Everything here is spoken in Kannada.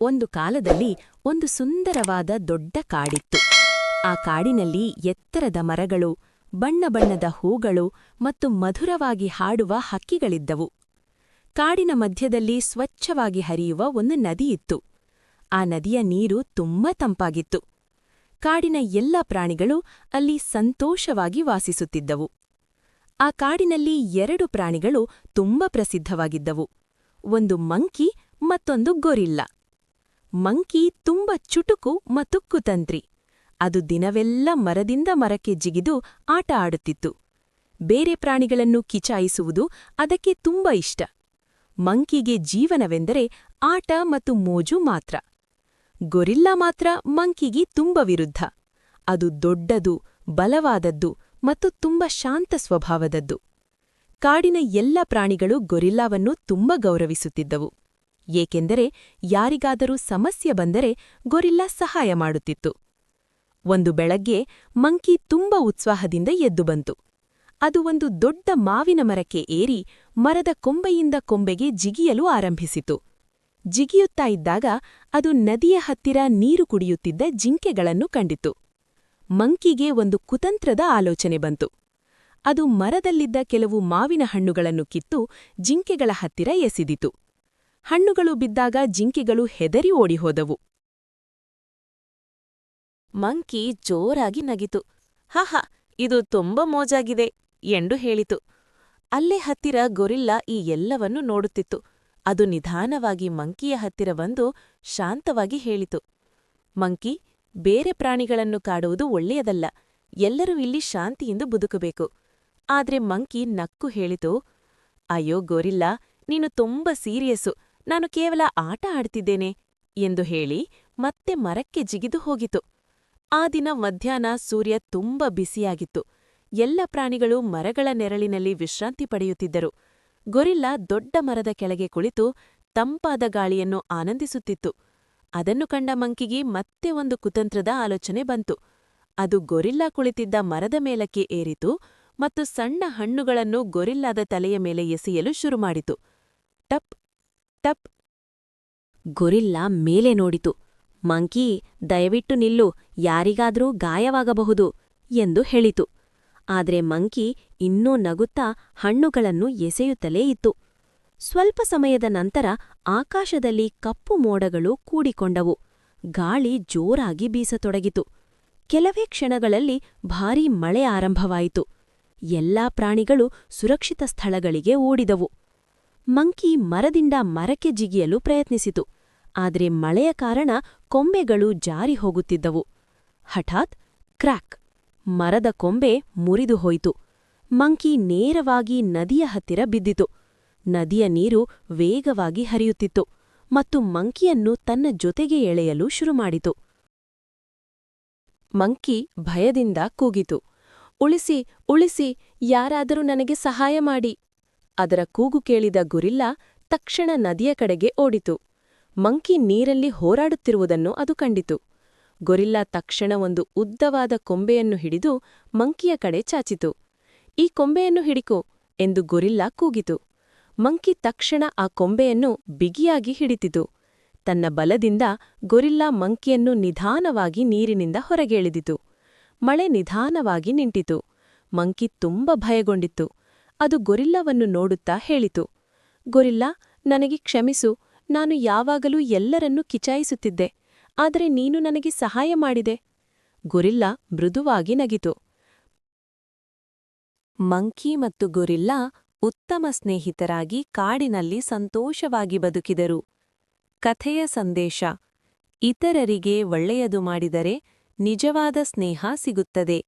ಒಂದು ಕಾಲದಲ್ಲಿ ಒಂದು ಸುಂದರವಾದ ದೊಡ್ಡ ಕಾಡಿತ್ತು. ಆ ಕಾಡಿನಲ್ಲಿ ಎತ್ತರದ ಮರಗಳು, ಬಣ್ಣ ಬಣ್ಣದ ಹೂಗಳು ಮತ್ತು ಮಧುರವಾಗಿ ಹಾಡುವ ಹಕ್ಕಿಗಳಿದ್ದವು. ಕಾಡಿನ ಮಧ್ಯದಲ್ಲಿ ಸ್ವಚ್ಛವಾಗಿ ಹರಿಯುವ ಒಂದು ನದಿಯಿತ್ತು. ಆ ನದಿಯ ನೀರು ತುಂಬಾ ತಂಪಾಗಿತ್ತು. ಕಾಡಿನ ಎಲ್ಲ ಪ್ರಾಣಿಗಳು ಅಲ್ಲಿ ಸಂತೋಷವಾಗಿ ವಾಸಿಸುತ್ತಿದ್ದವು. ಆ ಕಾಡಿನಲ್ಲಿ 2 ಪ್ರಾಣಿಗಳು ತುಂಬಾ ಪ್ರಸಿದ್ಧವಾಗಿದ್ದವು. ಒಂದು ಮಂಕಿ ಮತ್ತೊಂದು ಗೊರಿಲ್ಲ. ಮಂಕಿ ತುಂಬ ಚುಟುಕು ಮತ್ತು ಕುತಂತ್ರಿ. ಅದು ದಿನವೆಲ್ಲ ಮರದಿಂದ ಮರಕ್ಕೆ ಜಿಗಿದು ಆಟ ಆಡುತ್ತಿತ್ತು. ಬೇರೆ ಪ್ರಾಣಿಗಳನ್ನು ಕಿಚಾಯಿಸುವುದು ಅದಕ್ಕೆ ತುಂಬ ಇಷ್ಟ. ಮಂಕಿಗೆ ಜೀವನವೆಂದರೆ ಆಟ ಮತ್ತು ಮೋಜು ಮಾತ್ರ. ಗೊರಿಲ್ಲ ಮಾತ್ರ ಮಂಕಿಗೆ ತುಂಬ ವಿರುದ್ಧ. ಅದು ದೊಡ್ಡದು, ಬಲವಾದದ್ದು ಮತ್ತು ತುಂಬ ಶಾಂತ ಸ್ವಭಾವದದ್ದು. ಕಾಡಿನ ಎಲ್ಲ ಪ್ರಾಣಿಗಳು ಗೊರಿಲ್ಲಾವನ್ನು ತುಂಬ ಗೌರವಿಸುತ್ತಿದ್ದವು. ಏಕೆಂದರೆ ಯಾರಿಗಾದರೂ ಸಮಸ್ಯೆ ಬಂದರೆ ಗೊರಿಲ್ಲಾ ಸಹಾಯ ಮಾಡುತ್ತಿತ್ತು. ಒಂದು ಬೆಳಗ್ಗೆ ಮಂಕಿ ತುಂಬ ಉತ್ಸಾಹದಿಂದ ಎದ್ದು ಬಂತು. ಅದು ಒಂದು ದೊಡ್ಡ ಮಾವಿನ ಮರಕ್ಕೆ ಏರಿ ಮರದ ಕೊಂಬೆಯಿಂದ ಕೊಂಬೆಗೆ ಜಿಗಿಯಲು ಆರಂಭಿಸಿತು. ಜಿಗಿಯುತ್ತಾ ಇದ್ದಾಗ ಅದು ನದಿಯ ಹತ್ತಿರ ನೀರು ಕುಡಿಯುತ್ತಿದ್ದ ಜಿಂಕೆಗಳನ್ನು ಕಂಡಿತು. ಮಂಕಿಗೆ ಒಂದು ಕುತಂತ್ರದ ಆಲೋಚನೆ ಬಂತು. ಅದು ಮರದಲ್ಲಿದ್ದ ಕೆಲವು ಮಾವಿನ ಹಣ್ಣುಗಳನ್ನು ಕಿತ್ತು ಜಿಂಕೆಗಳ ಹತ್ತಿರ ಎಸೆದಿತು. ಹಣ್ಣುಗಳು ಬಿದ್ದಾಗ ಜಿಂಕೆಗಳು ಹೆದರಿ ಓಡಿಹೋದವು. ಮಂಕಿ ಜೋರಾಗಿ ನಗಿತು. ಹಾಹಾ, ಇದು ತುಂಬ ಮೋಜಾಗಿದೆ ಎಂದು ಹೇಳಿತು. ಅಲ್ಲೇ ಹತ್ತಿರ ಗೊರಿಲ್ಲಾ ಈ ಎಲ್ಲವನ್ನೂ ನೋಡುತ್ತಿತ್ತು. ಅದು ನಿಧಾನವಾಗಿ ಮಂಕಿಯ ಹತ್ತಿರ ಬಂದು ಶಾಂತವಾಗಿ ಹೇಳಿತು. ಮಂಕಿ, ಬೇರೆ ಪ್ರಾಣಿಗಳನ್ನು ಕಾಡುವುದು ಒಳ್ಳೆಯದಲ್ಲ. ಎಲ್ಲರೂ ಇಲ್ಲಿ ಶಾಂತಿಯಿಂದ ಬದುಕಬೇಕು. ಆದ್ರೆ ಮಂಕಿ ನಕ್ಕು ಹೇಳಿತು, ಅಯ್ಯೋ ಗೊರಿಲ್ಲಾ, ನೀನು ತುಂಬ ಸೀರಿಯಸ್ಸು. ನಾನು ಕೇವಲ ಆಟ ಆಡ್ತಿದ್ದೇನೆ ಎಂದು ಹೇಳಿ ಮತ್ತೆ ಮರಕ್ಕೆ ಜಿಗಿದು ಹೋಗಿತು. ಆ ದಿನ ಮಧ್ಯಾಹ್ನ ಸೂರ್ಯ ತುಂಬ ಬಿಸಿಯಾಗಿತ್ತು. ಎಲ್ಲ ಪ್ರಾಣಿಗಳು ಮರಗಳ ನೆರಳಿನಲ್ಲಿ ವಿಶ್ರಾಂತಿ ಪಡೆಯುತ್ತಿದ್ದರು. ಗೊರಿಲ್ಲಾ ದೊಡ್ಡ ಮರದ ಕೆಳಗೆ ಕುಳಿತು ತಂಪಾದ ಗಾಳಿಯನ್ನು ಆನಂದಿಸುತ್ತಿತ್ತು. ಅದನ್ನು ಕಂಡ ಮಂಕಿಗೆ ಮತ್ತೆ ಒಂದು ಕುತಂತ್ರದ ಆಲೋಚನೆ ಬಂತು. ಅದು ಗೊರಿಲ್ಲಾ ಕುಳಿತಿದ್ದ ಮರದ ಮೇಲಕ್ಕೆ ಏರಿತು ಮತ್ತು ಸಣ್ಣ ಹಣ್ಣುಗಳನ್ನು ಗೊರಿಲ್ಲಾದ ತಲೆಯ ಮೇಲೆ ಎಸೆಯಲು ಶುರುಮಾಡಿತು. ಟಪ್ ಟಪ್. ಗೊರಿಲ್ಲಾ ಮೇಲೆ ನೋಡಿತು. ಮಂಕಿ, ದಯವಿಟ್ಟು ನಿಲ್ಲು, ಯಾರಿಗಾದರೂ ಗಾಯವಾಗಬಹುದು ಎಂದು ಹೇಳಿತು. ಆದ್ರೆ ಮಂಕಿ ಇನ್ನೂ ನಗುತ್ತಾ ಹಣ್ಣುಗಳನ್ನು ಎಸೆಯುತ್ತಲೇ ಇತ್ತು. ಸ್ವಲ್ಪ ಸಮಯದ ನಂತರ ಆಕಾಶದಲ್ಲಿ ಕಪ್ಪು ಮೋಡಗಳು ಕೂಡಿಕೊಂಡವು. ಗಾಳಿ ಜೋರಾಗಿ ಬೀಸತೊಡಗಿತು. ಕೆಲವೇ ಕ್ಷಣಗಳಲ್ಲಿ ಭಾರೀ ಮಳೆ ಆರಂಭವಾಯಿತು. ಎಲ್ಲಾ ಪ್ರಾಣಿಗಳು ಸುರಕ್ಷಿತ ಸ್ಥಳಗಳಿಗೆ ಓಡಿದವು. ಮಂಕಿ ಮರದಿಂದ ಮರಕ್ಕೆ ಜಿಗಿಯಲು ಪ್ರಯತ್ನಿಸಿತು. ಆದರೆ ಮಳೆಯ ಕಾರಣ ಕೊಂಬೆಗಳು ಜಾರಿ ಹೋಗುತ್ತಿದ್ದವು. ಹಠಾತ್ ಕ್ರ್ಯಾಕ್! ಮರದ ಕೊಂಬೆ ಮುರಿದು ಹೋಯಿತು. ಮಂಕಿ ನೇರವಾಗಿ ನದಿಯ ಹತ್ತಿರ ಬಿದ್ದಿತು. ನದಿಯ ನೀರು ವೇಗವಾಗಿ ಹರಿಯುತ್ತಿತ್ತು ಮತ್ತು ಮಂಕಿಯನ್ನು ತನ್ನ ಜೊತೆಗೆ ಎಳೆಯಲು ಶುರುಮಾಡಿತು. ಮಂಕಿ ಭಯದಿಂದ ಕೂಗಿತು, ಉಳಿಸಿ, ಉಳಿಸಿ, ಯಾರಾದರೂ ನನಗೆ ಸಹಾಯ ಮಾಡಿ. ಅದರ ಕೂಗು ಕೇಳಿದ ಗೊರಿಲ್ಲಾ ತಕ್ಷಣ ನದಿಯ ಕಡೆಗೆ ಓಡಿತು. ಮಂಕಿ ನೀರಲ್ಲಿ ಹೋರಾಡುತ್ತಿರುವುದನ್ನು ಅದು ಕಂಡಿತು. ಗೊರಿಲ್ಲಾ ತಕ್ಷಣ ಒಂದು ಉದ್ದವಾದ ಕೊಂಬೆಯನ್ನು ಹಿಡಿದು ಮಂಕಿಯ ಕಡೆ ಚಾಚಿತು. ಈ ಕೊಂಬೆಯನ್ನು ಹಿಡಿಕೋ ಎಂದು ಗೊರಿಲ್ಲಾ ಕೂಗಿತು. ಮಂಕಿ ತಕ್ಷಣ ಆ ಕೊಂಬೆಯನ್ನು ಬಿಗಿಯಾಗಿ ಹಿಡಿತಿತು. ತನ್ನ ಬಲದಿಂದ ಗೊರಿಲ್ಲಾ ಮಂಕಿಯನ್ನು ನಿಧಾನವಾಗಿ ನೀರಿನಿಂದ ಹೊರಗೆಳೆದಿತು. ಮಳೆ ನಿಧಾನವಾಗಿ ನಿಂಟಿತು. ಮಂಕಿ ತುಂಬ ಭಯಗೊಂಡಿತ್ತು. ಅದು ಗೊರಿಲ್ಲಾವನ್ನು ನೋಡುತ್ತಾ ಹೇಳಿತು, ಗೊರಿಲ್ಲಾ, ನನಗೆ ಕ್ಷಮಿಸು. ನಾನು ಯಾವಾಗಲೂ ಎಲ್ಲರನ್ನೂ ಕಿಚಾಯಿಸುತ್ತಿದ್ದೆ. ಆದರೆ ನೀನು ನನಗೆ ಸಹಾಯ ಮಾಡಿದೆ. ಗೊರಿಲ್ಲಾ ಮೃದುವಾಗಿ ನಗಿತು. ಮಂಕಿ ಮತ್ತು ಗೊರಿಲ್ಲಾ ಉತ್ತಮ ಸ್ನೇಹಿತರಾಗಿ ಕಾಡಿನಲ್ಲಿ ಸಂತೋಷವಾಗಿ ಬದುಕಿದರು. ಕಥೆಯ ಸಂದೇಶ: ಇತರರಿಗೆ ಒಳ್ಳೆಯದು ಮಾಡಿದರೆ ನಿಜವಾದ ಸ್ನೇಹ ಸಿಗುತ್ತದೆ.